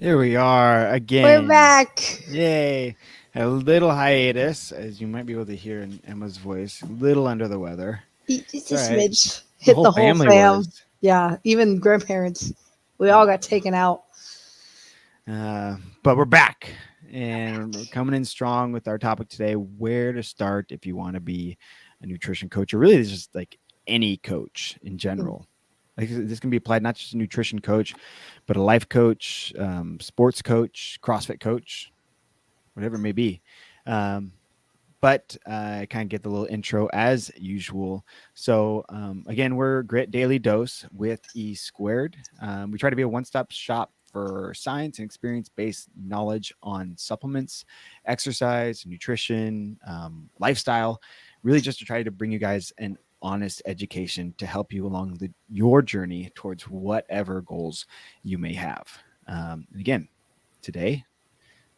Here we are We're again. back. Yay. A little hiatus, as you might be able to hear in Emma's voice. A little under the weather. Just It's a all right. smidge. The Hit whole the whole family fam. was. Yeah, even grandparents. We all Yeah. got taken out. But we're back and we're coming in strong with our topic today, where to start if you want to be a nutrition coach, or really it's just like any coach in Mm. general. Like this can be applied not just a nutrition coach, but a life coach, sports coach, CrossFit coach, whatever it may be. Um, but I kind of get the little intro as usual. So again, we're Grit Daily Dose with E Squared. We try to be a one-stop shop for science and experience-based knowledge on supplements, exercise, nutrition, lifestyle. Really, just to try to bring you guys an honest education to help you along your journey towards whatever goals you may have. And again, today,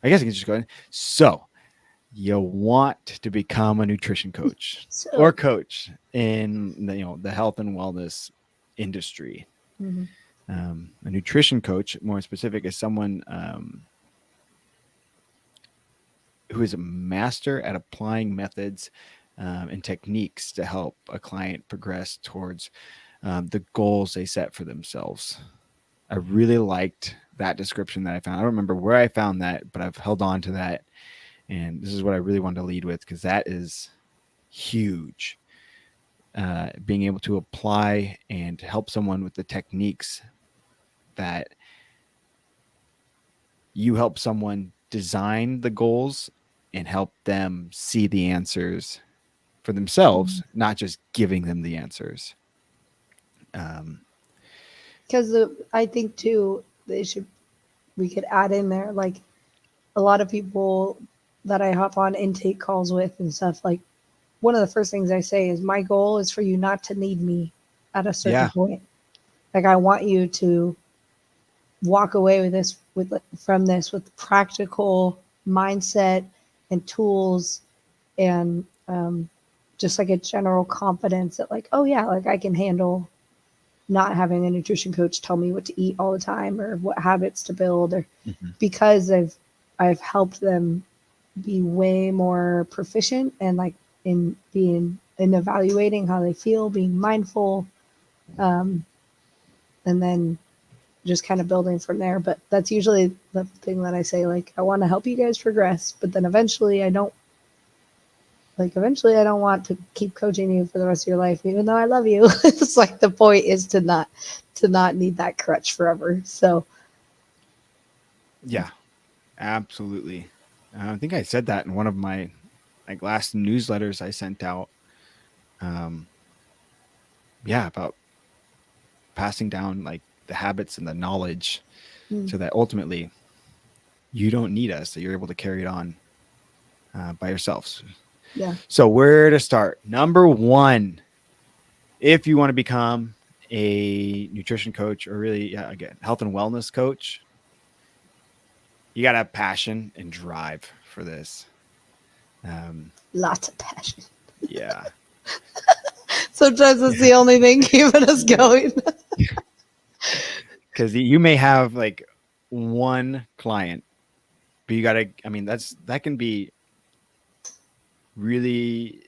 I guess I can just go in. So you want to become a nutrition coach or So, coach in the health and wellness industry. mhm. A nutrition coach, more specific, is someone who is a master at applying methods and techniques to help a client progress towards the goals they set for themselves. I really liked that description that I found. I don't remember where I found that, but I've held on to that. And this is what I really wanted to lead with because that is huge. Being able to apply and help someone with the techniques that you help someone design the goals and help them see the answers for themselves, not just giving them the answers. Um, Because I think too, we could add in there like a lot of people that I hop on intake calls with and stuff. Like one of the first things I say is, my goal is for you not to need me at a certain yeah. point. Like I want you to walk away with this from this with practical mindset and tools and just like a general confidence that like, oh yeah, like I can handle not having a nutrition coach tell me what to eat all the time or what habits to build, or Mhm. because I've helped them be way more proficient and like in being in evaluating how they feel, being mindful, um, and then just kind of building from there. But that's usually the thing that I say, like, I want to help you guys progress, but then eventually I don't want to keep coaching you for the rest of your life, even though I love you. It's like the point is to not need that crutch forever. So Yeah, absolutely. I think I said that in one of my last newsletters I sent out. Um, yeah, about passing down like the habits and the knowledge mm, so that ultimately you don't need us, that you're able to carry it on by yourselves. yeah. So, where to start? Number one, if you want to become a nutrition coach or really, yeah, again, health and wellness coach, you got to have passion and drive for this. Um, Lots of passion. yeah. Sometimes it's Yeah. the only thing keeping us going. Because you may have like one client, but you got to, that can be really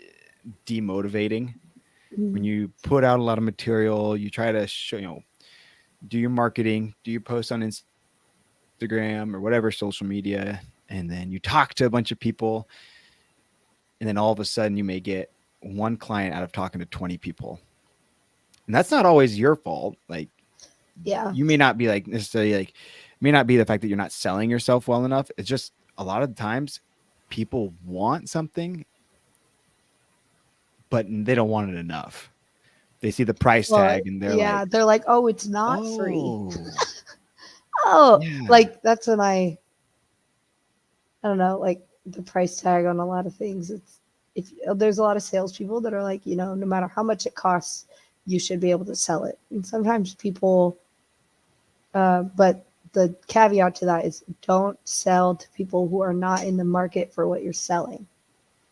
demotivating when Mm, you put out a lot of material, you try to show, do your marketing, do your post on Instagram or whatever social media, and then you talk to a bunch of people, and then all of a sudden you may get one client out of talking to 20 people. And that's not always your fault. Like yeah. you may not be like necessarily like may not be the fact that you're not selling yourself well enough. It's just a lot of the times people want something, but they don't want it enough. They see the price Well, tag and they're like, yeah, they're like, oh, it's not free. oh, Oh, yeah. like that's when I don't know, like the price tag on a lot of things. It's if there's a lot of salespeople that are like, no matter how much it costs, you should be able to sell it. And sometimes people, but the caveat to that is don't sell to people who are not in the market for what you're selling.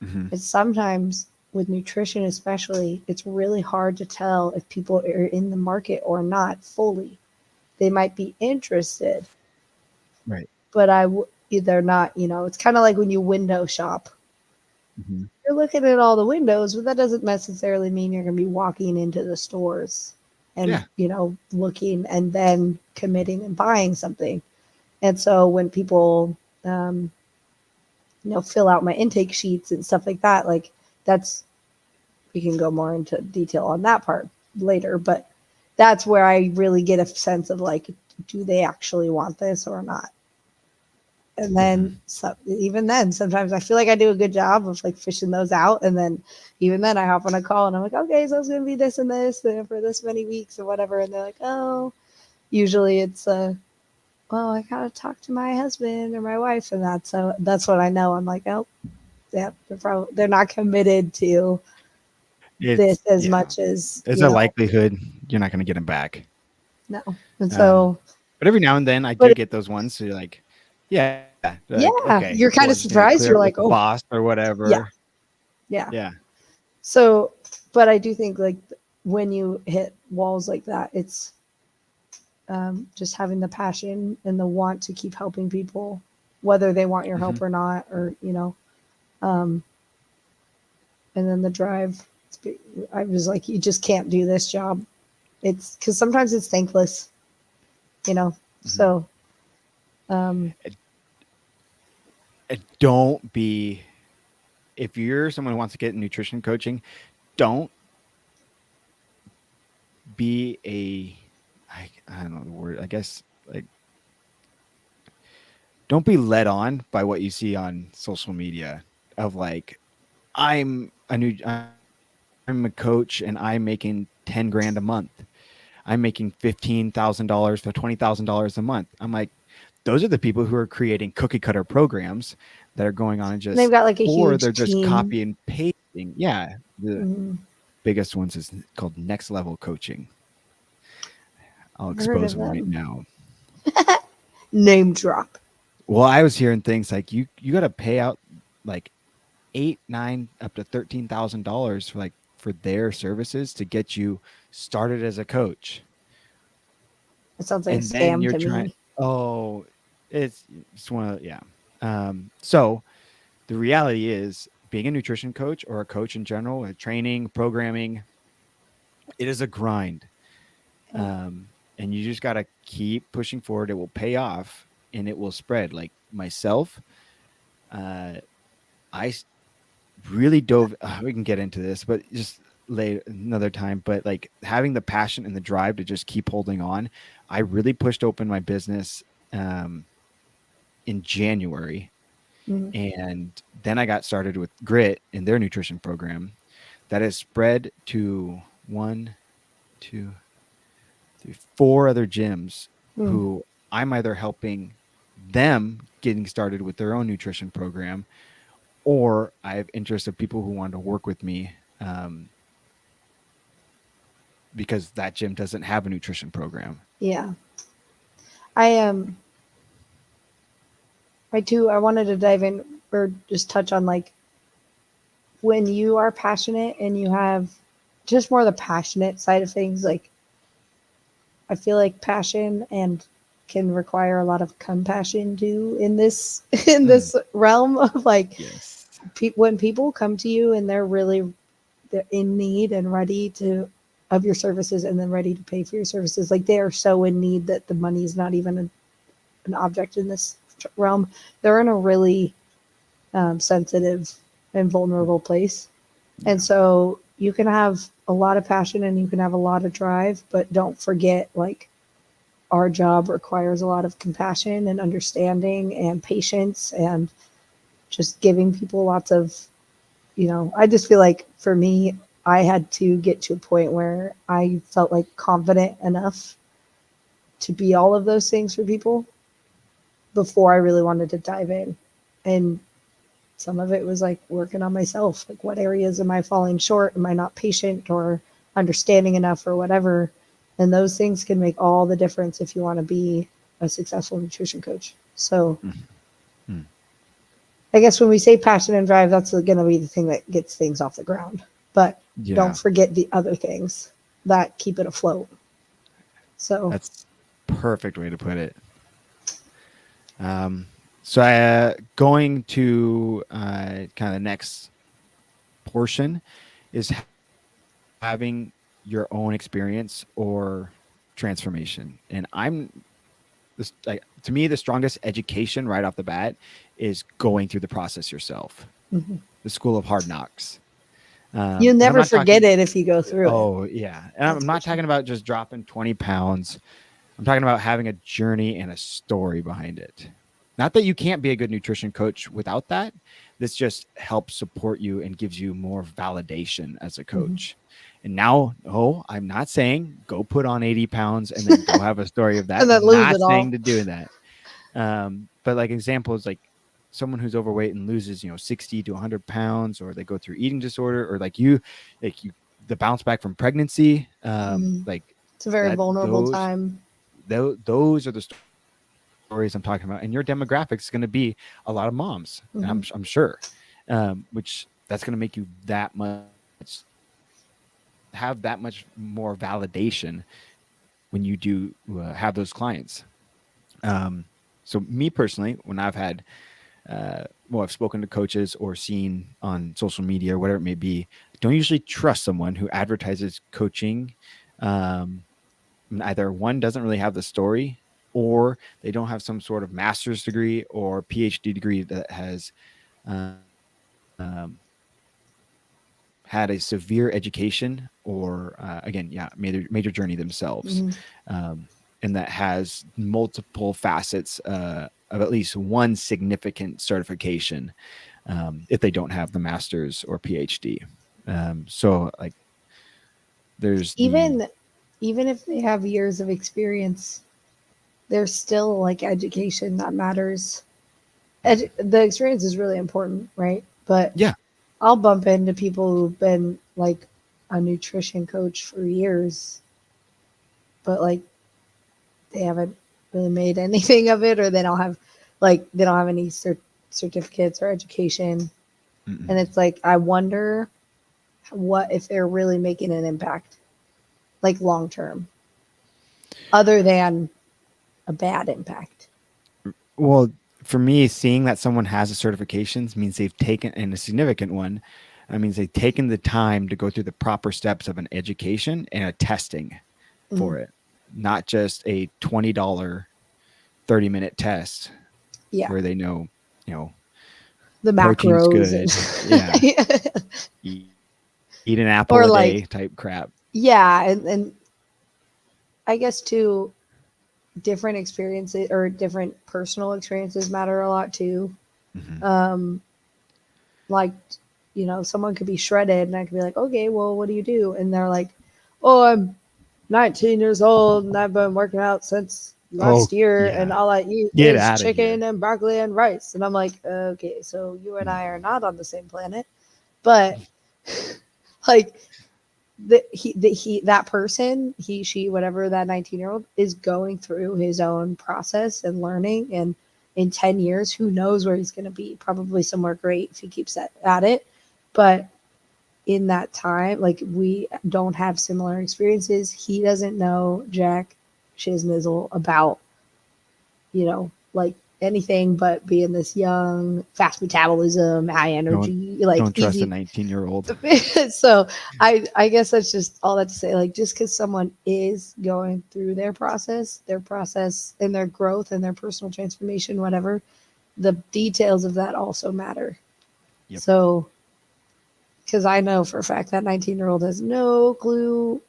Mm-hmm. And sometimes with nutrition, especially, it's really hard to tell if people are in the market or not fully. They might be interested, Right. but they're not, it's kind of like when you window shop. Mhm. You're looking at all the windows, but that doesn't necessarily mean you're going to be walking into the stores and, Yeah. looking and then committing and buying something. And so when people, um, fill out my intake sheets and stuff like that, like that's, we can go more into detail on that part later, but that's where I really get a sense of like, do they actually want this or not? And then even then sometimes I feel like I do a good job of like fishing those out, and then even then I hop on a call and I'm like, okay, so it's gonna be this and this and for this many weeks or whatever, and they're like, oh, usually it's well, I gotta talk to my husband or my wife, and that's what I know. I'm like, oh, yeah, they're not committed to this It's as yeah. much as It's a likelihood you're not going to get them back. no. And Um, so but every now and then I but do get those ones. So you're like, yeah, they're like, yeah, okay, you're kind cool. I of just need to surprised. clear You're it with like, the oh boss or yeah, whatever. yeah. Yeah. So, but I do think like when you hit walls like that, it's just having the passion and the want to keep helping people, whether they want your Hmm. help or not, or um, and then the drive. I was like, you just can't do this job. It's because sometimes it's thankless, you know. Hmm. So, um, Don't be, if you're someone who wants to get nutrition coaching, don't be I don't know the word, I guess, like, don't be led on by what you see on social media of like, I'm a coach and I'm making 10 grand a month. I'm making $15,000 to $20,000 a month. I'm like, those are the people who are creating cookie cutter programs that are going on and and they've just, got like a or huge they're just team. copy and pasting. Yeah. The Mm, biggest ones is called Next Level Coaching. I'll I've heard expose of them right them. now. Name drop. Well, I was hearing things like you got to pay out like eight, nine, up to $13,000 for for their services to get you started as a coach. It sounds like a And then scam you're to trying, me. oh, it's one of, yeah. So the reality is, being a nutrition coach or a coach in general, training, programming, it is a grind. Yeah. And you just got to keep pushing forward. It will pay off and it will spread. Like myself, uh, I really dove, we can get into this, but just later another time. But like having the passion and the drive to just keep holding on, I really pushed open my business um, in January. Mm, And then I got started with Grit in their nutrition program that has spread to one, two, three, four other gyms mm. who I'm either helping them getting started with their own nutrition program, or I have interest of people who want to work with me because that gym doesn't have a nutrition program. Yeah. I I wanted to dive in or just touch on like when you are passionate and you have just more the passionate side of things, like I feel like passion and can require a lot of compassion too in this in Mm, this realm of like yes. when people come to you and they're in need and ready to of your services and then ready to pay for your services, like they are so in need that the money is not even an object in this realm. They're in a really sensitive and vulnerable place. And Yeah. so you can have a lot of passion and you can have a lot of drive, but don't forget like our job requires a lot of compassion and understanding and patience and just giving people lots of, I just feel like for me, I had to get to a point where I felt like confident enough to be all of those things for people before I really wanted to dive in. And some of it was like working on myself. Like, what areas am I falling short? Am I not patient or understanding enough or whatever? And those things can make all the difference if you want to be a successful nutrition coach. So, Mm, mm. I guess when we say passion and drive, that's going to be the thing that gets things off the ground. But don't Yeah. forget the other things that keep it afloat. So, That's perfect way to put it. Going to kind of the next portion is having your own experience or transformation. And to me, the strongest education right off the bat is going through the process yourself. Mhm. The school of hard knocks. You'll And I'm never not forget talking, it if you go through it. oh yeah. And That's I'm for not sure. talking about just dropping 20 pounds. I'm talking about having a journey and a story behind it. Not that you can't be a good nutrition coach without that. This just helps support you and gives you more validation as a coach. And now, I'm not saying go put on 80 pounds and then go have a story of that. And then lose Not it all. saying to do that. But like examples, like someone who's overweight and loses, 60 to 100 pounds, or they go through eating disorder, or the bounce back from pregnancy, like It's a very that, vulnerable time. those are the stories I'm talking about. And your demographic is going to be a lot of moms, and I'm sure, which that's going to make you have that much more validation when you do have those clients. So me personally, when I've had, I've spoken to coaches or seen on social media or whatever it may be, I don't usually trust someone who advertises coaching. Either one doesn't really have the story, or they don't have some sort of master's degree or PhD degree that has had a severe education, or major journey themselves, and that has multiple facets of at least one significant certification, if they don't have the master's or PhD. So like there's Even if they have years of experience, there's still like education that matters. The experience is really important, right? But yeah, I'll bump into people who've been like a nutrition coach for years, but like they haven't really made anything of it, or they don't have any certificates or education. Mm-mm. And it's like, I wonder what if they're really making an impact, like long term, other than a bad impact. Well, for me, seeing that someone has a certifications means they've taken, and a significant one, that means they've taken the time to go through the proper steps of an education and a testing for it, not just a $20 30-minute test Yeah. where they know, The protein's macros good. Yeah. Eat an apple or a like, day type crap. yeah. And I guess too, different experiences or different personal experiences matter a lot too. Like, someone could be shredded and I could be like, okay, well, what do you do? And they're like, oh, I'm 19 years old and I've been working out since last year, and all I eat Get is outta chicken here. and broccoli and rice. And I'm like, okay, so you and I are not on the same planet. But like that person, she, whatever, that 19-year-old is going through his own process and learning, and in 10 years, who knows where he's going to be? Probably somewhere great if he keeps at it. But in that time, like, we don't have similar experiences. He doesn't know jack shiznizzle about, like anything but being this young, fast metabolism, high energy, like Don't trust a easy. 19-year-old. So I guess that's just all that to say. Like, just because someone is going through their process and their growth and their personal transformation, whatever, the details of that also matter. Yep. So, because I know for a fact that 19-year-old has no clue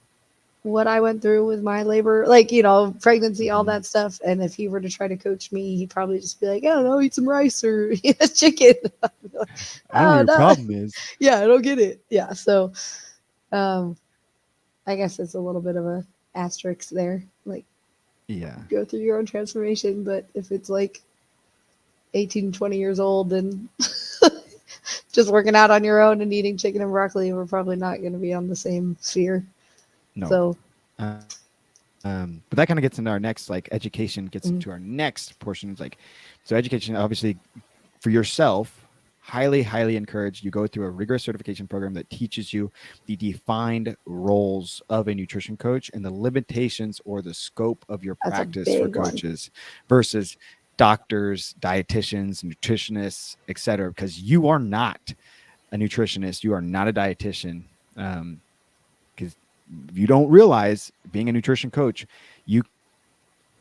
what I went through with my labor, like, pregnancy, all that stuff. And if he were to try to coach me, he'd probably just be like, I don't know, eat some rice or eat a chicken. Like, I know what your problem is. Yeah, I don't get it. Yeah. So I guess it's a little bit of a asterisk there. Like, Yeah. go through your own transformation. But if it's like 18, 20 years old and just working out on your own and eating chicken and broccoli, we're probably not going to be on the same sphere. No. So, but that kind of gets into our next, like, education gets into our next portion. Like, so education, obviously, for yourself, highly encouraged. You go through a rigorous certification program that teaches you the defined roles of a nutrition coach and the limitations or the scope of your that's a practice for big one. coaches versus doctors, dietitians, nutritionists, etc., because you are not a nutritionist, you are not a dietitian. Because you don't realize, being a nutrition coach, you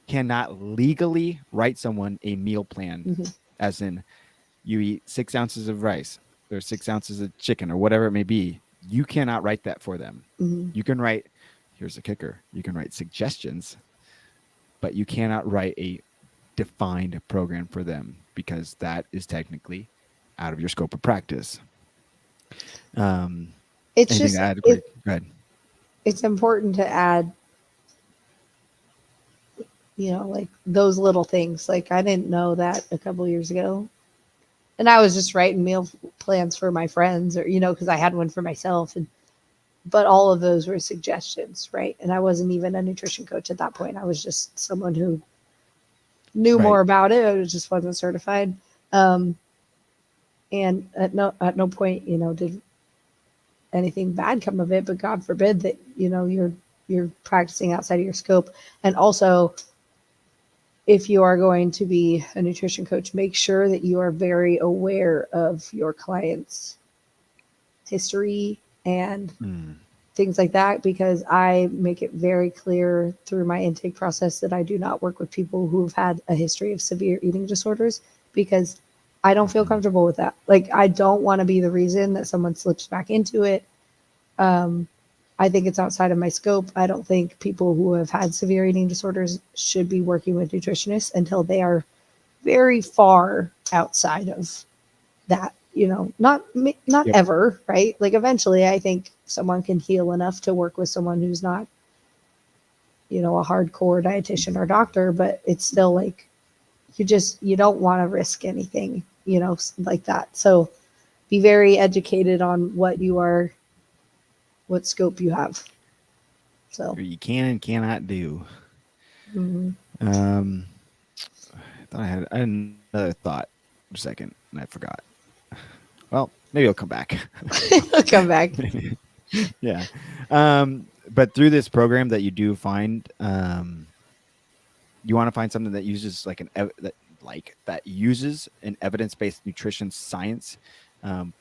cannot legally write someone a meal plan, Mm-hmm. as in you eat 6 ounces of rice or 6 ounces of chicken or whatever it may be. You cannot write that for them. Mm-hmm. You can write, here's the kicker, you can write suggestions, but you cannot write a defined program for them, because that is technically out of your scope of practice. It's Anything just to add? Go ahead. it's important to add, like those little things. Like I didn't know that a couple years ago, and I was just writing meal plans for my friends, or because I had one for myself, but all of those were suggestions, right? And I wasn't even a nutrition coach at that point. I was just someone who knew Right. more about it. I just wasn't certified. Um, and at no point, did anything bad come of it, but God forbid that, you're practicing outside of your scope. And also, if you are going to be a nutrition coach, make sure that you are very aware of your client's history and things like that, because I make it very clear through my intake process that I do not work with people who've had a history of severe eating disorders, because I don't feel comfortable with that. Like, I don't want to be the reason that someone slips back into it. I think it's outside of my scope. I don't think people who have had severe eating disorders should be working with nutritionists until they are very far outside of that, not Yep. ever, right? Like eventually I think someone can heal enough to work with someone who's not, a hardcore dietitian or doctor, but it's still like, you don't want to risk anything, like that. So be very educated on what scope you have. So You can and cannot do. mhm. I thought I had another thought for a second and I forgot. Well, maybe I'll come back. I'll come back. Yeah. But through this program that you do find, you want to find something that uses that uses an evidence-based nutrition science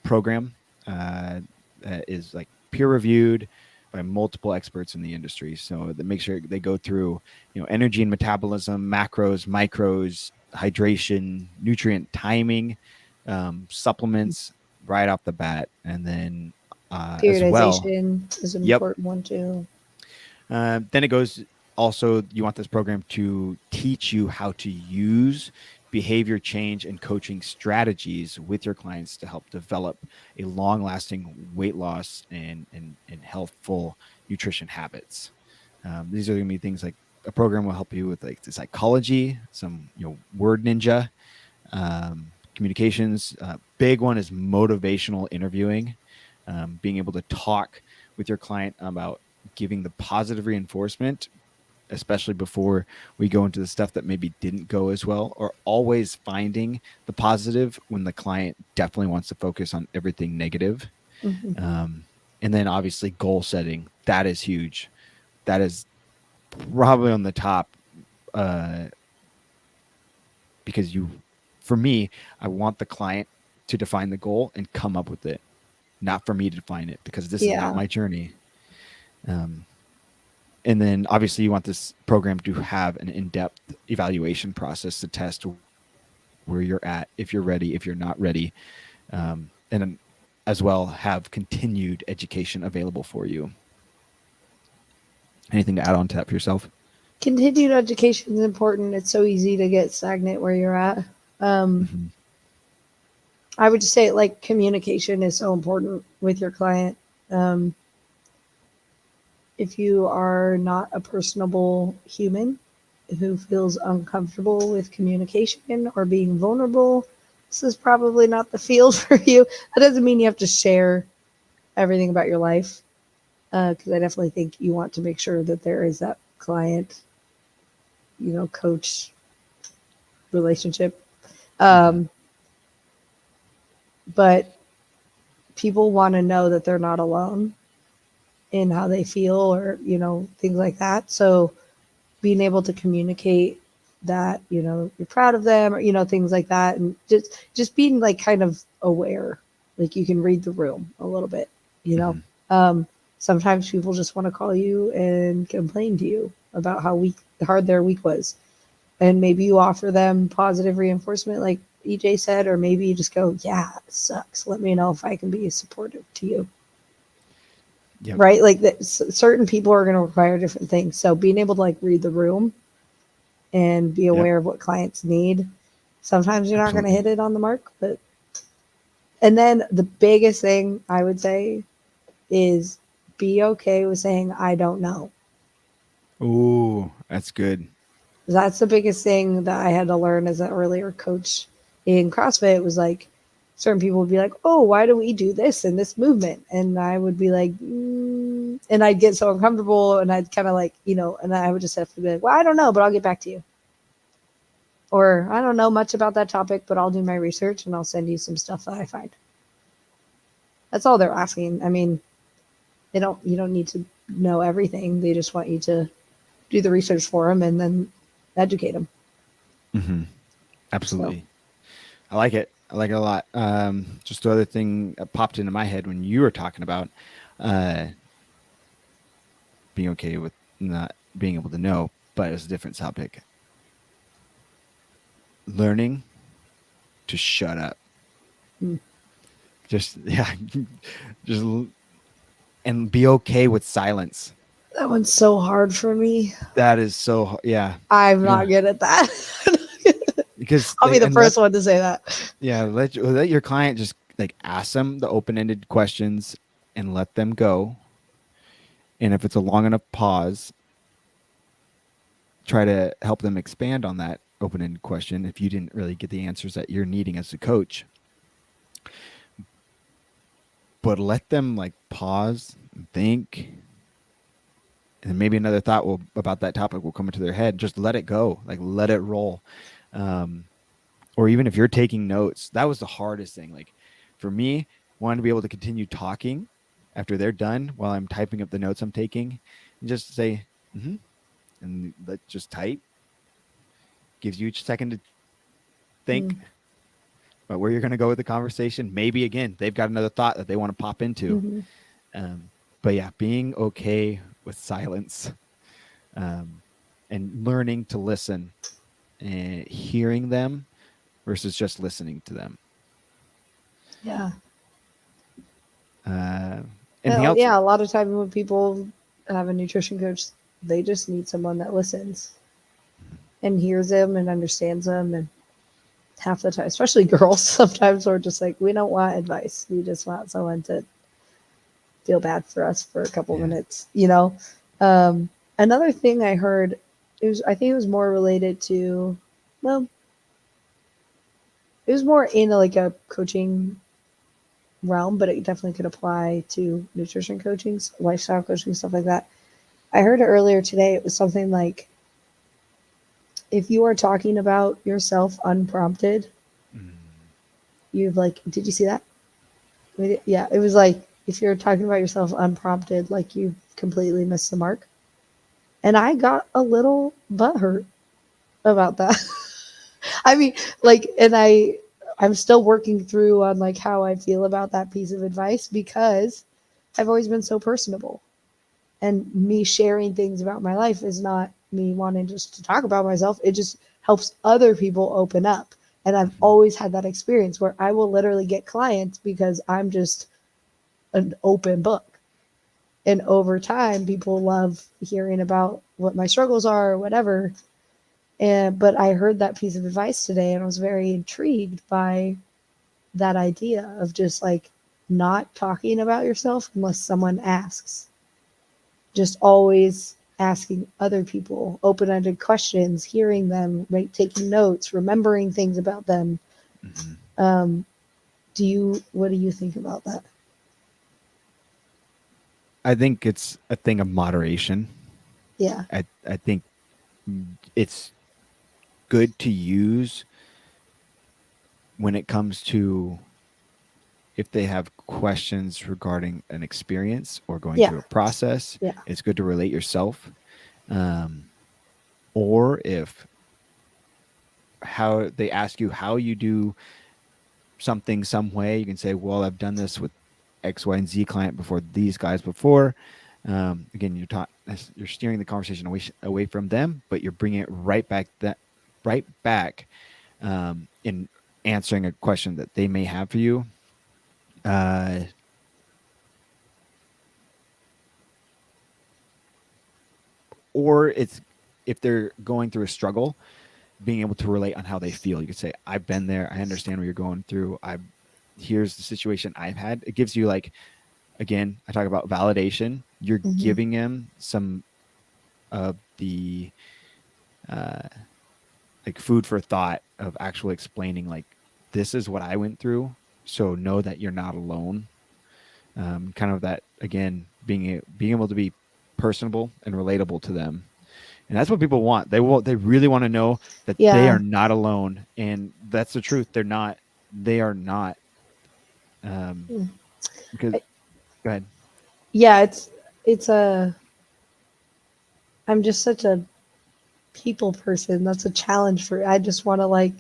program that is like peer reviewed by multiple experts in the industry. So that make sure they go through, energy and metabolism, macros, micros, hydration, nutrient timing, supplements right off the bat, and then as well. Periodization is an Yep. important one too. Then it goes, also, you want this program to teach you how to use behavior change and coaching strategies with your clients to help develop a long-lasting weight loss and healthful nutrition habits. These are going to be things like a program will help you with like the psychology, some word ninja, communications. Big one is motivational interviewing, being able to talk with your client about giving the positive reinforcement, especially before we go into the stuff that maybe didn't go as well, or always finding the positive when the client definitely wants to focus on everything negative. Mm-hmm. And then obviously goal setting, that is huge. That is probably on the top, because for me, I want the client to define the goal and come up with it, not for me to define it, because this is not Yeah. my journey. And then obviously you want this program to have an in-depth evaluation process to test where you're at, if you're ready, if you're not ready, and then as well have continued education available for you. Anything to add on to that for yourself? Continued education is important. It's so easy to get stagnant where you're at. Mm-hmm. I would just say like communication is so important with your client. Um, if you are not a personable human who feels uncomfortable with communication or being vulnerable, this is probably not the field for you. That doesn't mean you have to share everything about your life, because I definitely think you want to make sure that there is that client, coach relationship. But people want to know that they're not alone in how they feel, or things like that. So being able to communicate that, you're proud of them, or, things like that. And just being like kind of aware, like you can read the room a little bit, you know. Mhm. Sometimes people just want to call you and complain to you about how hard their week was. And maybe you offer them positive reinforcement, like EJ said, or maybe you just go, yeah, it sucks. Let me know if I can be supportive to you. Yep. Right? Like that, certain people are going to require different things. So being able to like read the room and be Yep. aware of what clients need. Sometimes you're not going to Absolutely. hit it on the mark, but and then the biggest thing I would say is be okay with saying I don't know. Ooh, that's good. That's the biggest thing that I had to learn as an earlier coach in CrossFit. It was like certain people would be like, "Oh, why do we do this in this movement?" And I would be like, and I'd get so uncomfortable, and I'd kind of like, and I would just have to be like, "Well, I don't know, but I'll get back to you." Or I don't know much about that topic, but I'll do my research and I'll send you some stuff that I find. That's all they're asking. I mean, you don't need to know everything. They just want you to do the research for them and then educate them. Hmm. So, Absolutely. I like it. I like it a lot. Just the other thing that popped into my head when you were talking about uh, being okay with not being able to know, but it's a different topic. Learning to shut up. mm, Just yeah, just and be okay with silence. that one's so hard for me. That is so yeah. I'm You not know, good at that. because I'll be like the and let first one to say that. yeah let your client just like ask them the open ended questions and let them go. And if it's a long enough pause, try to help them expand on that open ended question if you didn't really get the answers that you're needing as a coach. But let them like pause and think, and maybe another thought will about that topic will come into their head. Just let it go, like let it roll. Um, or even if you're taking notes, that was the hardest thing. Like for me, wanting to be able to continue talking after they're done while I'm typing up the notes I'm taking, and just say, mm-hmm, and let just type. Gives you each second to think Mm, about where you're going to go with the conversation. Maybe again, they've got another thought that they want to pop into. mm-hmm. But yeah, being okay with silence, um, and learning to listen and hearing them versus just listening to them. Yeah. Uh, Anything Well, else? yeah, a lot of times when people have a nutrition coach, they just need someone that listens and hears them and understands them. And half the time, especially girls, sometimes we're just like, we don't want advice. We just want someone to feel bad for us for a couple Yeah. minutes. Um, Another thing I heard, I think it was more related to, well, it was more in like a coaching realm, but it definitely could apply to nutrition coaching, lifestyle coaching, stuff like that. I heard it earlier today. It was something like, if you are talking about yourself unprompted, Mm. you've like, did you see that? Yeah, it was like, if you're talking about yourself unprompted, like you've completely missed the mark. And I got a little butthurt about that. I mean, like, and I'm still working through on like how I feel about that piece of advice because I've always been so personable. And me sharing things about my life is not me wanting just to talk about myself. It just helps other people open up. And I've Mhm. always had that experience where I will literally get clients because I'm just an open book. And over time, people love hearing about what my struggles are or whatever. And but I heard that piece of advice today and I was very intrigued by that idea of just like not talking about yourself unless someone asks. Just always asking other people open-ended questions, hearing them, right, taking notes, remembering things about them. Mhm. Um, what do you think about that? I think it's a thing of moderation. Yeah. I think it's good to use when it comes to if they have questions regarding an experience or going Yeah. through a process. Yeah. It's good to relate yourself. Um, or if how they ask you how you do something some way, you can say, well, I've done this with X, Y, and Z client before, these guys before. Again, you're steering the conversation away from them, but you're bringing it right back in answering a question that they may have for you. Or it's if they're going through a struggle, being able to relate on how they feel. You could say, I've been there. I understand what you're going through. Here's the situation I've had. It gives you, like, again, I talk about validation. You're giving them some of the like food for thought of actually explaining, like, this is what I went through. So know that you're not alone. Kind of that, again, being able to be personable and relatable to them. And that's what people want. They really want to know that they Yeah. are not alone. And that's the truth. They are not. Because, go ahead. Yeah, I'm just such a people person. That's a challenge I just want to, like,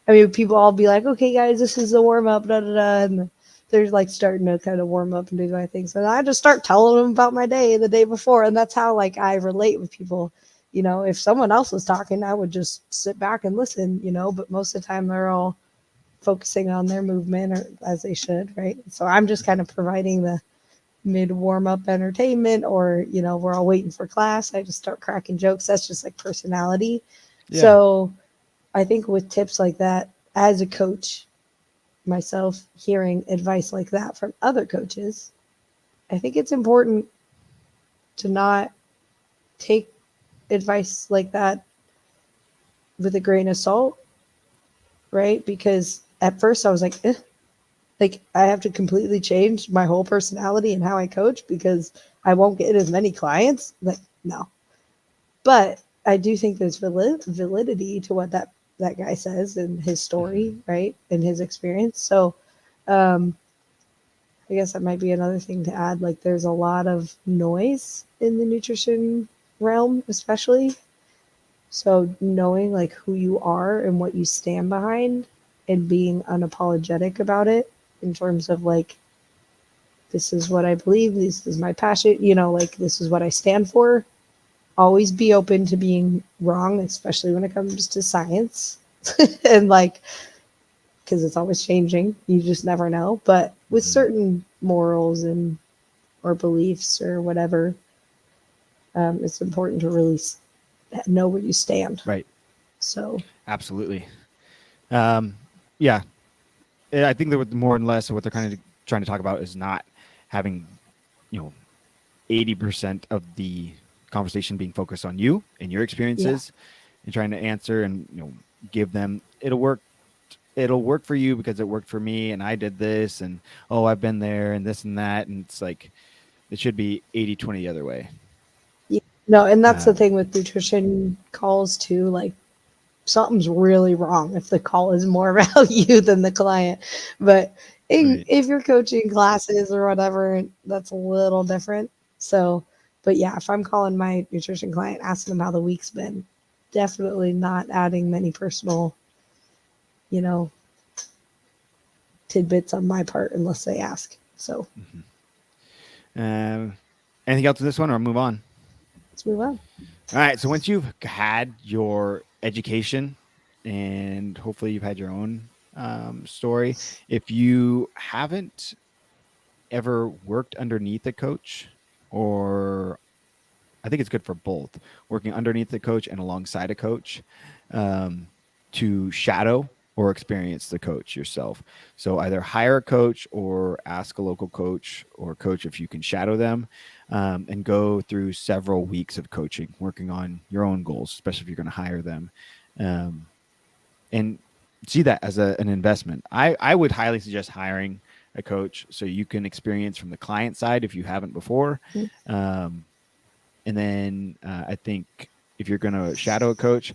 I mean, people all be like, okay, guys, this is the warm up, da da da. And they're like starting to kind of warm up and do my things. And I just start telling them about my day the day before. And that's how, like, I relate with people. You know, if someone else was talking, I would just sit back and listen, you know, but most of the time they're all focusing on their movement, or as they should, right? So I'm just kind of providing the mid warm up entertainment, or, you know, we're all waiting for class. I just start cracking jokes. That's just like personality. Yeah. So I think with tips like that, as a coach myself, hearing advice like that from other coaches, I think it's important to not take advice like that with a grain of salt, right? Because at first I was like, like, I have to completely change my whole personality and how I coach because I won't get as many clients. Like, no. But I do think there's validity to what that guy says and his story, right? And his experience. So I guess that might be another thing to add. Like, there's a lot of noise in the nutrition realm, especially. So knowing, like, who you are and what you stand behind and being unapologetic about it in terms of, like, this is what I believe, this is my passion, you know, like, this is what I stand for. Always be open to being wrong, especially when it comes to science. And, like, because it's always changing, you just never know. But with certain morals and or beliefs or whatever, it's important to really know where you stand. Right. So Absolutely. Yeah. I think that more and less what they're kind of trying to talk about is not having, 80% of the conversation being focused on you and your experiences, and trying to answer and, give them, it'll work for you because it worked for me and I did this, and, oh, I've been there and this and that. And it's like, it should be 80-20 the other way. yeah. No, and that's the thing with nutrition calls too. Like, something's really wrong if the call is more about you than the client. But if you're coaching classes or whatever, that's a little different. So, but yeah, if I'm calling my nutrition client, asking them how the week's been, definitely not adding many personal, tidbits on my part unless they ask. So anything else to this one, or move on? let's move on. All right. So once you've had your education and hopefully you've had your own story, if you haven't ever worked underneath a coach, or I think it's good for both, working underneath the coach and alongside a coach, to shadow or experience the coach yourself. So either hire a coach or ask a local coach or coach if you can shadow them, and go through several weeks of coaching, working on your own goals, especially if you're going to hire them, and see that as an investment. I would highly suggest hiring a coach so you can experience from the client side if you haven't before. And then I think if you're going to shadow a coach,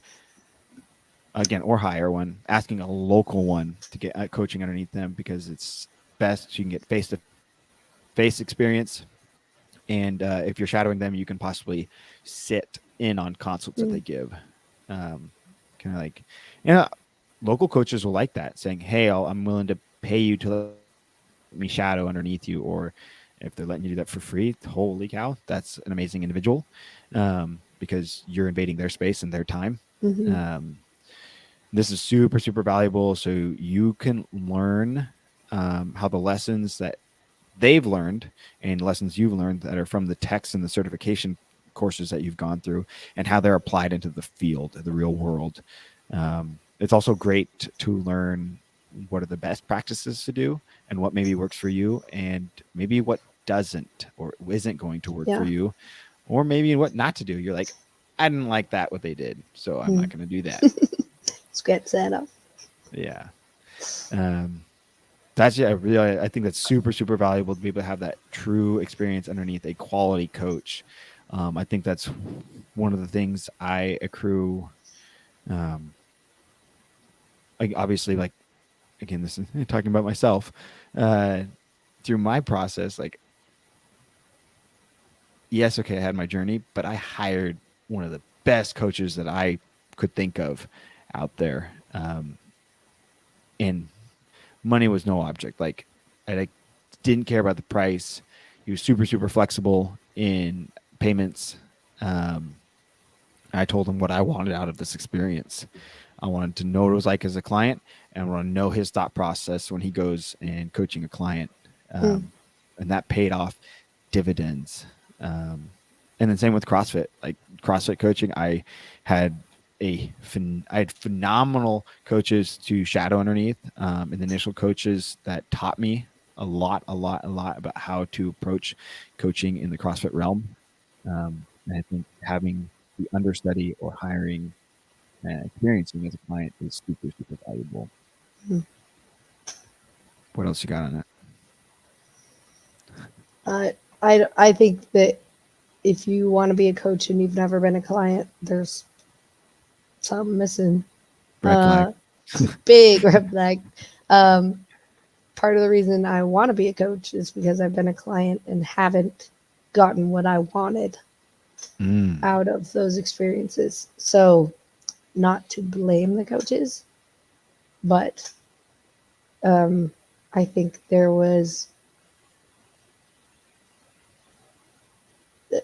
again, or hire one, asking a local one to get coaching underneath them, because it's best you can get face-to-face experience. And if you're shadowing them, you can possibly sit in on consults that they give. kind of like, you know, local coaches will like that, saying, "Hey, I'm willing to pay you to let me shadow underneath you," or if they're letting you do that for free, holy cow, that's an amazing individual, because you're invading their space and their time. Mm-hmm. This is super, super valuable. So you can learn how the lessons that they've learned and lessons you've learned that are from the texts and the certification courses that you've gone through and how they're applied into the field, the real world. It's also great to learn what are the best practices to do and what maybe works for you and maybe what doesn't or isn't going to work for Yeah. you, or maybe what not to do. You're like, I didn't like that, what they did, so I'm not going to do that. Let's get set up. Yeah. That's, yeah, really, I think that's super, super valuable to be able to have that true experience underneath a quality coach. I think that's one of the things I accrue. Like obviously, like again, this is talking about myself, through my process. Like, yes, okay, I had my journey, but I hired one of the best coaches that I could think of out there, and money was no object. Like, I didn't care about the price. He was super, super flexible in payments. I told him what I wanted out of this experience. I wanted to know what it was like as a client, and I want to know his thought process when he goes and coaching a client. And that paid off dividends. And then same with CrossFit. Like CrossFit coaching, I had phenomenal coaches to shadow underneath, and the initial coaches that taught me a lot about how to approach coaching in the CrossFit realm. And I think having the understudy or hiring experiencing as a client is super, super valuable. Mm. What else you got on that? I think that if you want to be a coach and you've never been a client, there's something missing. Red flag. Big red flag. Part of the reason I want to be a coach is because I've been a client and haven't gotten what I wanted out of those experiences. So, not to blame the coaches, but I think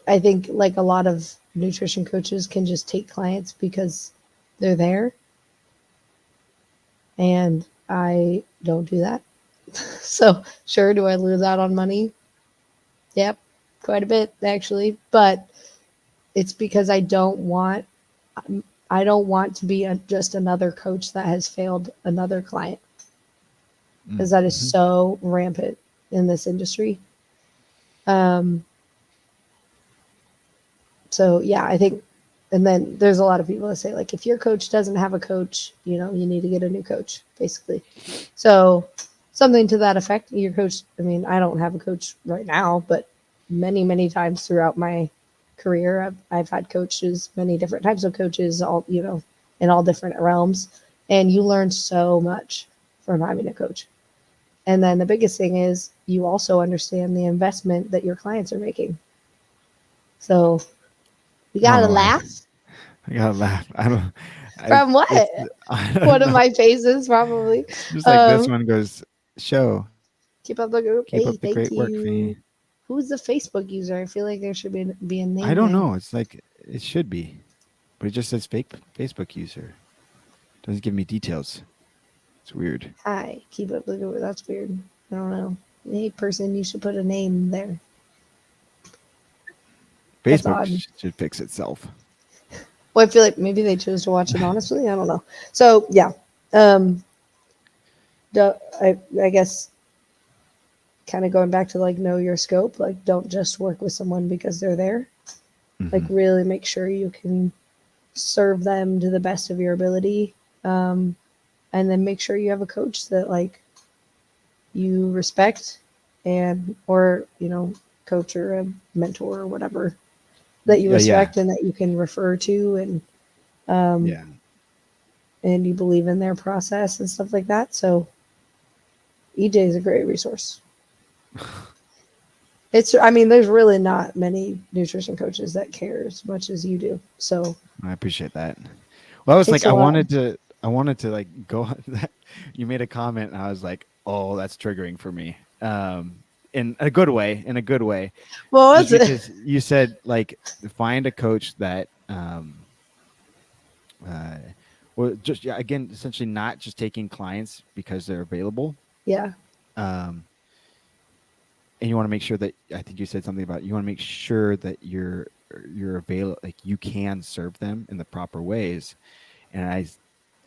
I think like a lot of nutrition coaches can just take clients because they're there. And I don't do that. So, sure, do I lose out on money? Yep, quite a bit actually. But it's because I don't want to be just another coach that has failed another client, because that is so rampant in this industry. So yeah, I think, and then there's a lot of people that say like, if your coach doesn't have a coach, you need to get a new coach, basically. So something to that effect. Your coach, I mean, I don't have a coach right now, but many times throughout my career, I've had coaches, many different types of coaches, all, in all different realms. And you learn so much from having a coach. And then the biggest thing is you also understand the investment that your clients are making. So you gotta laugh. I gotta laugh. I don't. From what? One of my faces, probably. Just like this one goes, show. Keep up the group. Keep Hey, up the thank great work, you. Fee. Who's the Facebook user? I feel like there should be a name. I don't there. know. It's like it should be, but it just says fake Facebook user. Doesn't give me details. It's weird. Hi, keep up the group. That's weird. I don't know. Hey, person, you should put a name there. Facebook should fix itself. Well, I feel like maybe they chose to watch it honestly. I don't know. So yeah, I guess kind of going back to like know your scope. Like, don't just work with someone because they're there. Like, really make sure you can serve them to the best of your ability, and then make sure you have a coach that like you respect, and or coach or a mentor or whatever that you respect and that you can refer to, and and you believe in their process and stuff like that. So EJ is a great resource. I mean, there's really not many nutrition coaches that care as much as you do. So I appreciate that. Well, I was Takes like, a while. I wanted to like go on that. You made a comment, and I was like, oh, that's triggering for me. In a good way, Well, just what's it? because you said like find a coach that, uh, well, just yeah, again, essentially not just taking clients because they're available. Yeah. Um, and you want to make sure that I think you said something about you want to make sure that you're available, like you can serve them in the proper ways. And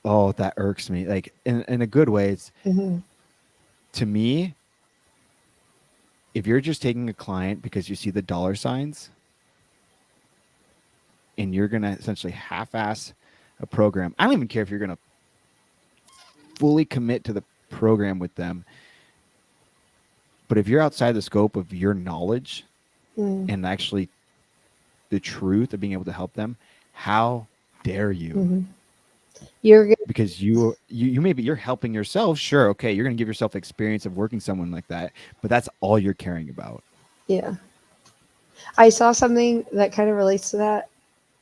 oh, that irks me. Like in a good way. It's Hmm. to me, if you're just taking a client because you see the dollar signs and you're gonna essentially half-ass a program, I don't even care if you're gonna fully commit to the program with them. But if you're outside the scope of your knowledge Mm-hmm. and actually the truth of being able to help them, how dare you? You're good. Because you maybe you're helping yourself. Sure, okay, you're gonna give yourself experience of working someone like that, but that's all you're caring about. Yeah. I saw something that kind of relates to that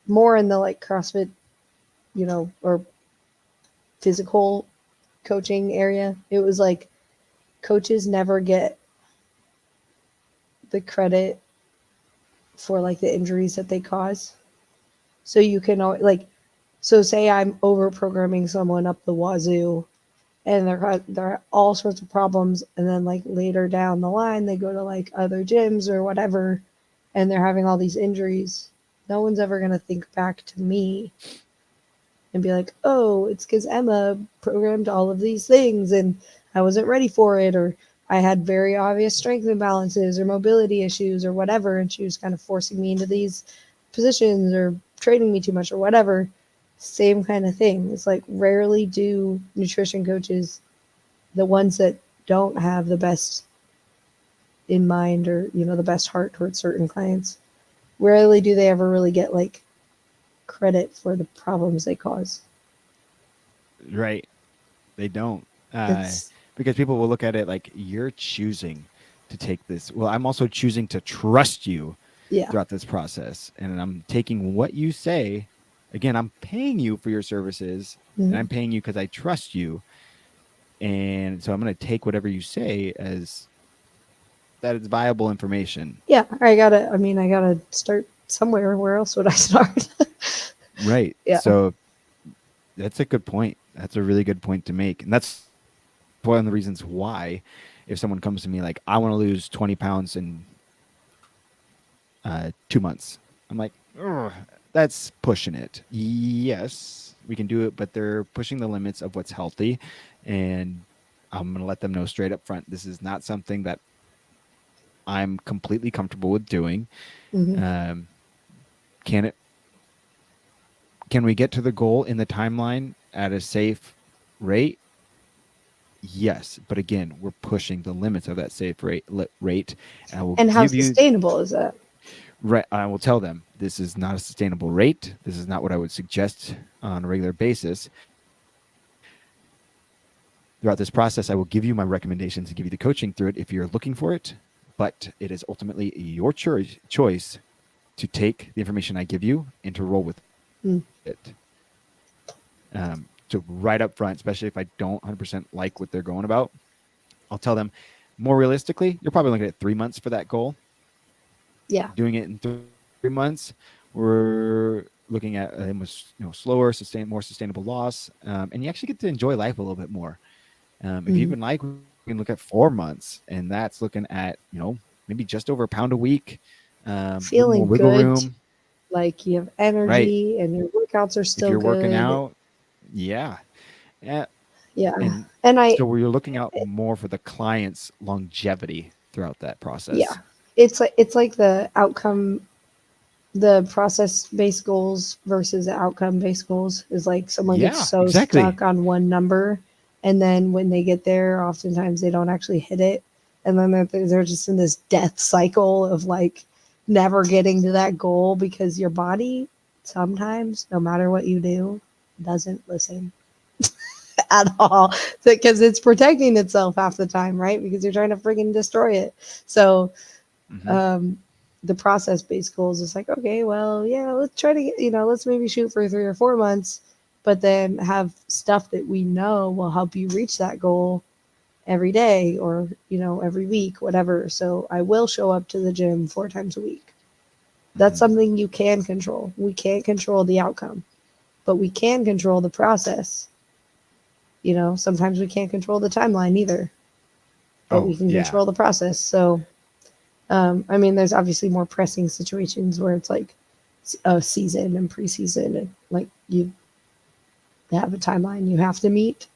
more in the like CrossFit, or physical coaching area. It was like coaches never get the credit for like the injuries that they cause. So you can like, so say I'm over programming someone up the wazoo, and they're all sorts of problems, and then like later down the line they go to like other gyms or whatever, and they're having all these injuries. No one's ever gonna think back to me and be like, oh, it's because Emma programmed all of these things and I wasn't ready for it, or I had very obvious strength imbalances or mobility issues or whatever, and she was kind of forcing me into these positions or training me too much or whatever. Same kind of thing. It's like rarely do nutrition coaches, the ones that don't have the best in mind or, the best heart towards certain clients, rarely do they ever really get like credit for the problems they cause. Right. They don't. It's, Because people will look at it like you're choosing to take this. Well, I'm also choosing to trust you yeah. throughout this process. And I'm taking what you say. Again, I'm paying you for your services and Mhm. I'm paying you because I trust you. And so I'm going to take whatever you say as that it's viable information. Yeah, I gotta start somewhere. Where else would I start? Right. Yeah. So that's a good point. That's a really good point to make. And that's one of the reasons why if someone comes to me like, I want to lose 20 pounds in 2 months, I'm like, "Ugh, that's pushing it. Yes, we can do it, but they're pushing the limits of what's healthy. And I'm going to let them know straight up front. This is not something that I'm completely comfortable with doing. Hmm. Um, can it, can we get to the goal in the timeline at a safe rate? Yes, but again, we're pushing the limits of that safe rate. And I will And how give you sustainable is that? right. I will tell them this is not a sustainable rate. This is not what I would suggest on a regular basis. Throughout this process, I will give you my recommendations and give you the coaching through it if you're looking for it. But it is ultimately your choice to take the information I give you and to roll with Mm. it. So right up front, especially if I don't 100% like what they're going about, I'll tell them more realistically, you're probably looking at 3 months for that goal. Yeah. Doing it in 3 months, we're looking at a slower, more sustainable loss, and you actually get to enjoy life a little bit more. If you Hmm. even like, we can look at 4 months, and that's looking at maybe just over a pound a week, a little more Feeling wiggle good, room. like you have Right. energy and your workouts are If still you're working good. out, yeah, yeah, Yeah. and And so we're looking out more for the client's longevity throughout that yeah, process. it's like the process based goals versus the outcome based goals is like someone gets Yeah, so exactly. stuck on one number, and then when they get there oftentimes they don't actually hit it, and then they're just in this death cycle of like never getting to that goal because your body sometimes, no matter what you do, doesn't listen at all, because it's protecting itself half the time, right? Because you're trying to freaking destroy it. So Hmm. um, the process based goals is like, okay, well, yeah, let's try to get, let's maybe shoot for 3 or 4 months, but then have stuff that we know will help you reach that goal every day or, every week, whatever. So I will show up to the gym 4 times a week. That's Mhm. something you can control. We can't control the outcome, but we can control the process. Sometimes we can't control the timeline either, but Oh we can yeah. control the process. So, I mean, there's obviously more pressing situations where it's like a season and preseason, and like you have a timeline you have to meet.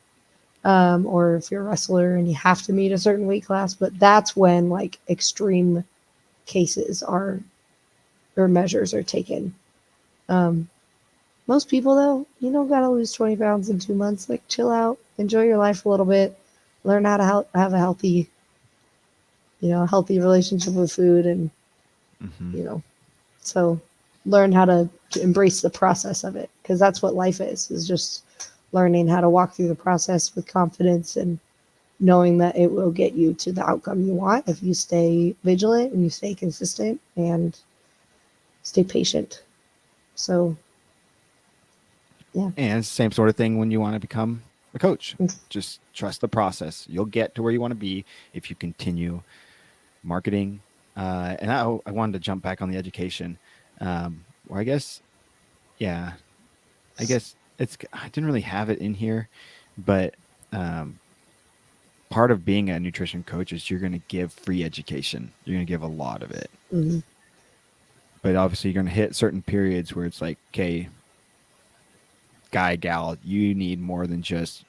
Or if you're a wrestler and you have to meet a certain weight class, but that's when like extreme cases are or measures are taken. Um, Most people, though, you don't gotta lose 20 pounds in 2 months. Like, chill out, enjoy your life a little bit, learn how to have a healthy relationship with food, and Hmm. you know, so learn how to embrace the process of it, because that's what life is just learning how to walk through the process with confidence and knowing that it will get you to the outcome you want if you stay vigilant and you stay consistent and stay patient. So, yeah. And it's the same sort of thing when you want to become a coach. Mm. Just trust the process. You'll get to where you want to be if you continue marketing. And I wanted to jump back on the education. Or I guess, yeah, I guess I didn't really have it in here, but um, part of being a nutrition coach is you're going to give free education. You're going to give a lot of it. Mhm. But obviously, you're going to hit certain periods where it's like, okay, guy, gal, you need more than just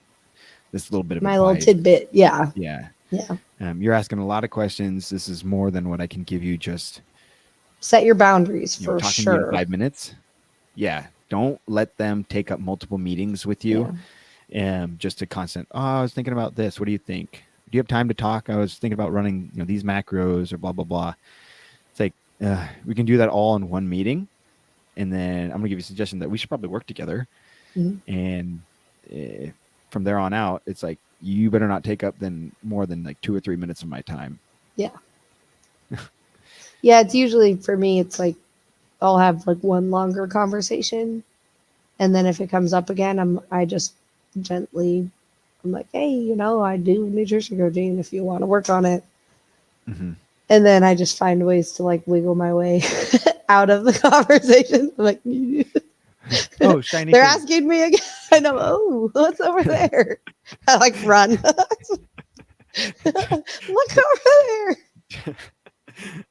this little bit of My little advice. tidbit. Yeah. Yeah. Yeah. You're asking a lot of questions. This is more than what I can give you just, Set your boundaries for talking to you in sure. 5 minutes. Yeah. Don't let them take up multiple meetings with you. Yeah. Just a constant, oh, I was thinking about this. What do you think? Do you have time to talk? I was thinking about running, these macros or blah, blah, blah. It's like, we can do that all in one meeting. And then I'm going to give you a suggestion that we should probably work together. Mhm. And from there on out, it's like, you better not take up more than like 2 or 3 minutes of my time. Yeah. Yeah. It's usually for me, it's like I'll have like one longer conversation. And then if it comes up again, I just gently, I'm like, hey, I do nutrition coaching if you want to work on it. Mm-hmm. And then I just find ways to like wiggle my way out of the conversation. I'm like, Oh, shiny they're thing. asking me again. And I'm, oh, what's over there? I like run. Look over there.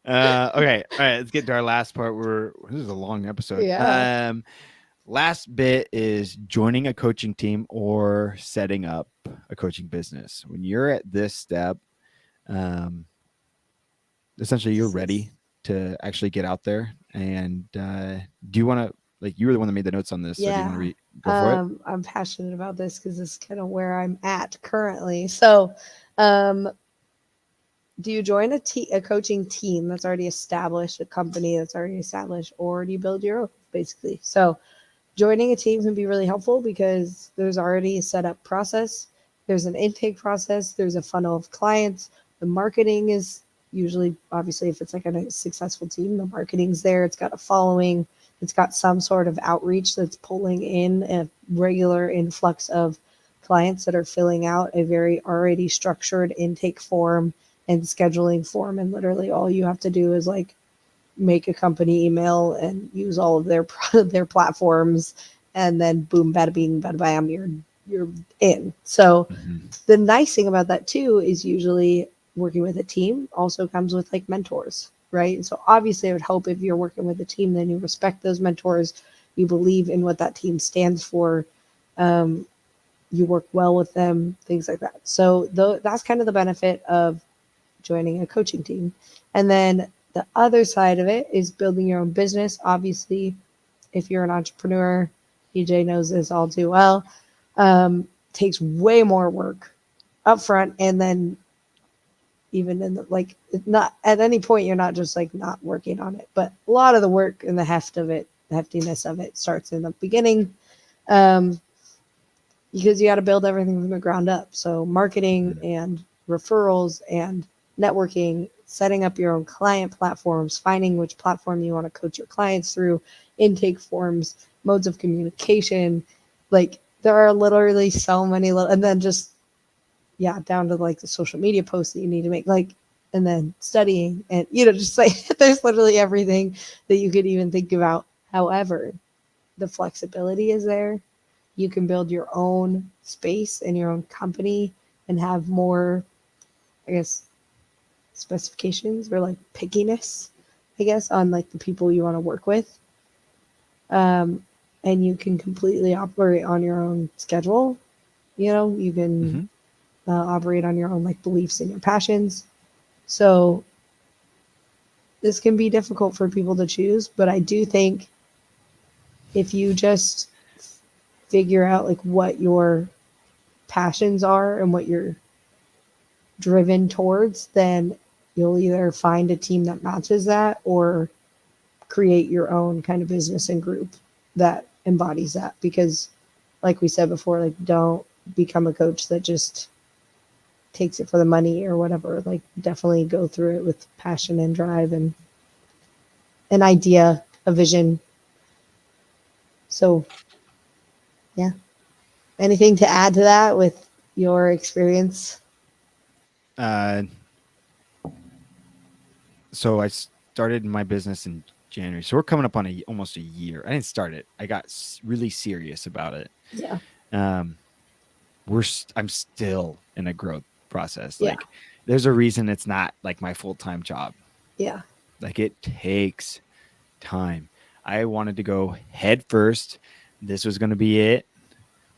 Okay. All right. Let's get to our last part. This is a long episode. Yeah. Last bit is joining a coaching team or setting up a coaching business. When you're at this step, essentially you're ready to actually get out there. And do you want to, like, you were the one that made the notes on this, so do you want to go for it? I'm passionate about this because this is kind of where I'm at currently. So, um, do you join a coaching team that's already established, a company that's already established, or do you build your own, basically? So, joining a team can be really helpful because there's already a set up process. There's an intake process. There's a funnel of clients. The marketing is usually, obviously, if it's like a successful team, the marketing's there. It's got a following. It's got some sort of outreach that's pulling in a regular influx of clients that are filling out a very already structured intake form and scheduling form. And literally all you have to do is like make a company email and use all of their their platforms, and then boom, bada bing, bada bam, you're in. So Mm-hmm. the nice thing about that too is usually working with a team also comes with like mentors, right? And so obviously I would hope if you're working with a team, then you respect those mentors, you believe in what that team stands for, um, you work well with them, things like that. So that's kind of the benefit of joining a coaching team. And then the other side of it is building your own business. Obviously, if you're an entrepreneur, EJ knows this all too well, takes way more work upfront. And then even in the, like, not at any point, you're not just like not working on it, but a lot of the work and the heftiness of it starts in the beginning. Um, because you got to build everything from the ground up. So marketing Mm-hmm. and referrals and networking, setting up your own client platforms, finding which platform you want to coach your clients through, intake forms, modes of communication, Like there are literally so many little, and then just, yeah, down to like the social media posts that you need to make, like, and then studying and, just like there's literally everything that you could even think about. However, the flexibility is there. You can build your own space and your own company and have more, I guess, specifications or like pickiness, I guess, on like the people you want to work with. And you can completely operate on your own schedule. You can Hmm. operate on your own like beliefs and your passions. So this can be difficult for people to choose, but I do think if you just figure out like what your passions are and what you're driven towards, then you'll either find a team that matches that or create your own kind of business and group that embodies that. Because, like we said before, like don't become a coach that just takes it for the money or whatever. Like definitely go through it with passion and drive and an idea, a vision. So, yeah. Anything to add to that with your experience? Uh, so I started my business in January. So we're coming up on almost a year. I didn't start it. I got really serious about it. Yeah. Um, I'm still in a growth process. Yeah. Like there's a reason it's not like my full-time job. Yeah. Like it takes time. I wanted to go head first. This was going to be it.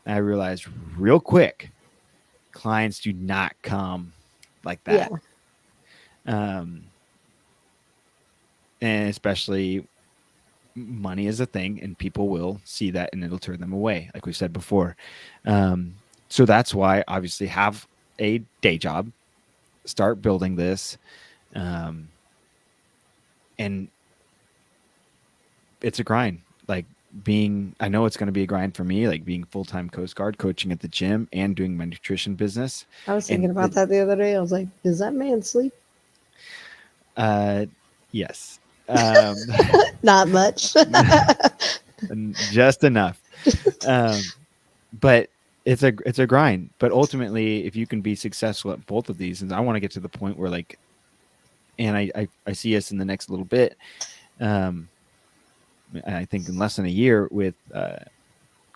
I realized real quick, clients do not come like Yeah. that. Um, and especially money is a thing and people will see that and it'll turn them away. Like we said before. So that's why obviously have a day job, start building this. And it's a grind. Like I know it's going to be a grind for me, like being full-time Coast Guard, coaching at the gym and doing my nutrition business. I was thinking And about that the other day. I was like, does that man sleep? uh, yes, um, Not much. just enough. But it's a grind. But ultimately, if you can be successful at both of these, and I want to get to the point where like, and I see us in the next little bit. I think in less than a year with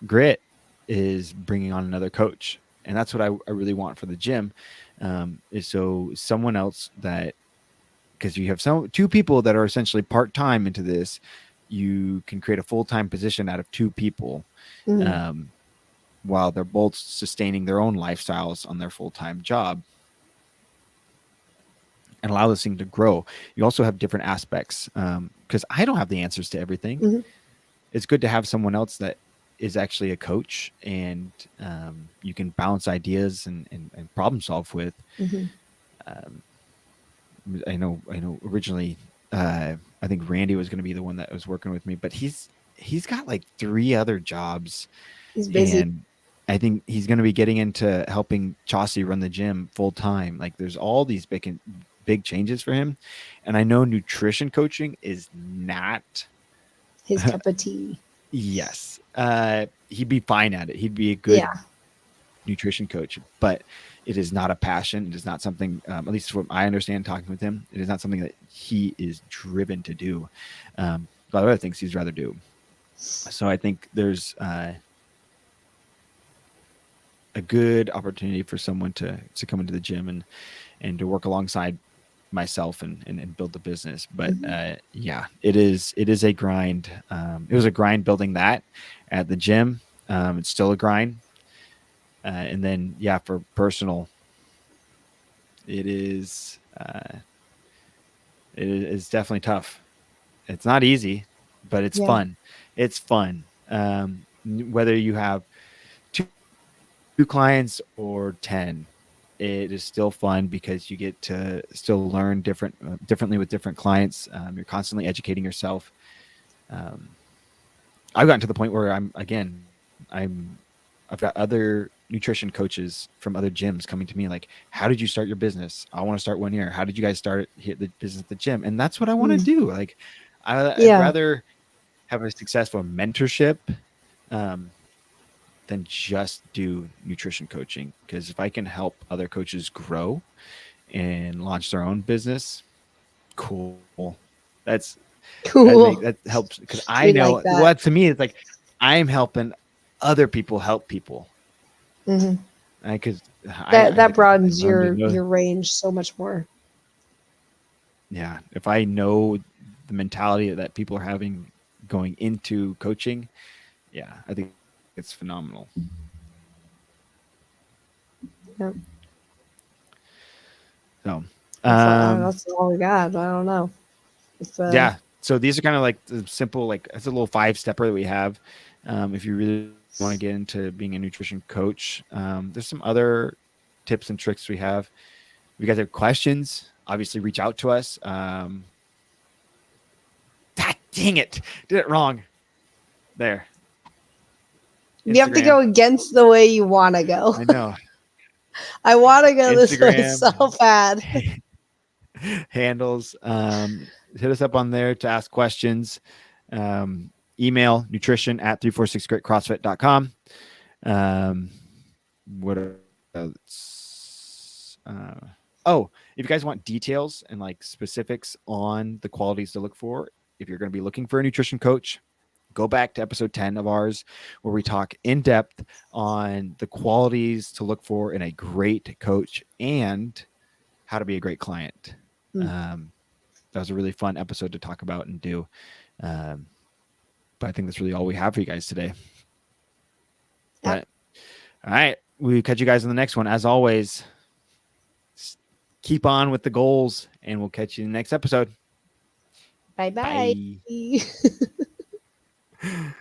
Grit is bringing on another coach, and that's what I really want for the gym. Is so someone else that, because you have two people that are essentially part-time into this, you can create a full-time position out of two people, Mm. while they're both sustaining their own lifestyles on their full-time job, and allow this thing to grow. You also have different aspects, because I don't have the answers to everything. Mhm. It's good to have someone else that is actually a coach, and you can bounce ideas and problem solve with. Mhm. Um, I know originally, I think Randy was going to be the one that was working with me, but he's got like 3 other jobs, He's busy. and I think he's going to be getting into helping Chauncey run the gym full time. Like there's all these big changes for him, and I know nutrition coaching is not. His cup of tea. Yes, he'd be fine at it. He'd be a good Yeah. nutrition coach, but it is not a passion. It is not something, at least from I understand talking with him, it is not something that he is driven to do. A lot of other things he's rather do. So I think there's a good opportunity for someone to come into the gym and to work alongside myself and build the business. But Mhm. yeah, it is a grind. It was a grind building that at the gym. It's still a grind. And then yeah, for personal, it is definitely tough. It's not easy, but it's Yeah. fun. It's fun. Whether you have two clients or 10, it is still fun because you get to still learn differently with different clients. You're constantly educating yourself. Um, I've gotten to the point where I've got other nutrition coaches from other gyms coming to me like, how did you start your business? I want to start one here. How did you guys start the business at the gym? And that's what I want to Mm. do. Like I'd Yeah. rather have a successful mentorship, um, than just do nutrition coaching. Because if I can help other coaches grow and launch their own business, cool. That's Cool. that helps because I We like know that. what to me it's like I'm helping other people help people. Hmm. Because That I broadens learned to know, your range so much more. yeah, if I know the mentality that people are having going into coaching, yeah, I think it's phenomenal. Yep. So, That's all we got. I don't know. If, yeah. So these are kind of like the simple, like it's a little 5-stepper that we have. If you really want to get into being a nutrition coach, there's some other tips and tricks we have. If you guys have questions, obviously reach out to us. Dang it, did it wrong. There. you have to Instagram. go against the way you want to go. I know. I want to go this way Instagram so bad. handles. Hit us up on there to ask questions. Email nutrition@346greatcrossfit.com. What else? Oh, if you guys want details and like specifics on the qualities to look for, if you're going to be looking for a nutrition coach, go back to episode 10 of ours where we talk in depth on the qualities to look for in a great coach and how to be a great client. That was a really fun episode to talk about and do. But I think that's really all we have for you guys today. But all right, we'll catch you guys in the next one. As always, keep on with the goals, and we'll catch you in the next episode. Bye-bye. Bye.